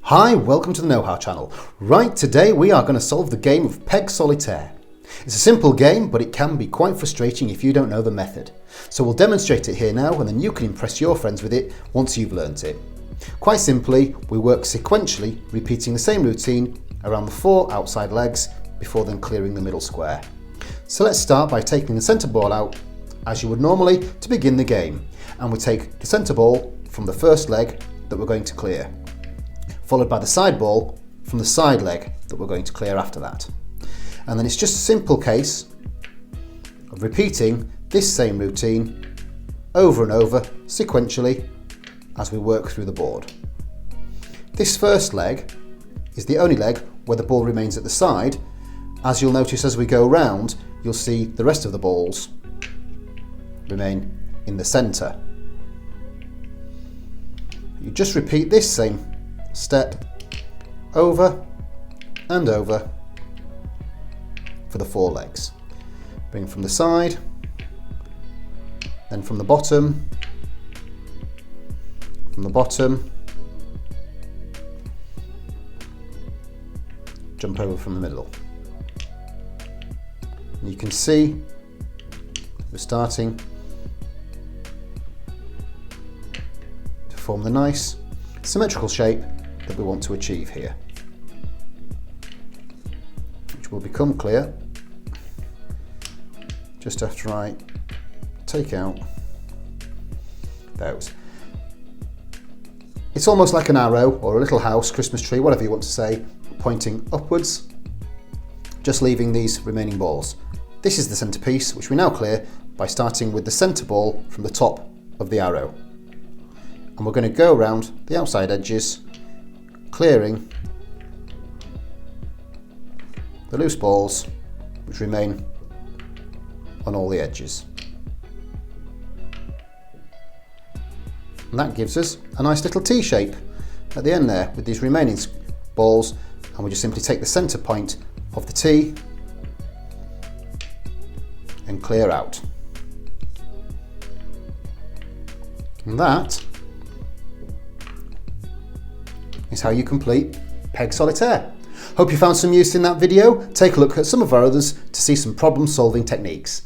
Hi, welcome to the Know How channel. Right, today we are going to solve the game of Peg Solitaire. It's a simple game, but it can be quite frustrating if you don't know the method. So we'll demonstrate it here now, and then you can impress your friends with it once you've learnt it. Quite simply, we work sequentially, repeating the same routine around the 4 outside legs before then clearing the middle square. So let's start by taking the centre ball out as you would normally to begin the game, and we take the centre ball from the first leg that we're going to clear, followed by the side ball from the side leg that we're going to clear after that. And then it's just a simple case of repeating this same routine over and over sequentially as we work through the board. This first leg is the only leg where the ball remains at the side. As you'll notice as we go round, you'll see the rest of the balls remain in the centre. You just repeat this same step over and over for the 4 legs. Bring from the side, then from the bottom, jump over from the middle. And you can see we're starting to form the nice symmetrical shape that we want to achieve here, which will become clear just after I take out those. It's almost like an arrow or a little house, Christmas tree, whatever you want to say, pointing upwards, just leaving these remaining balls. This is the centrepiece, which we now clear by starting with the centre ball from the top of the arrow. And we're going to go around the outside edges, clearing the loose balls which remain on all the edges. And that gives us a nice little T shape at the end there with these remaining balls, and we just simply take the centre point of the T and clear out. And that is how you complete Peg Solitaire. Hope you found some use in that video. Take a look at some of our others to see some problem solving techniques.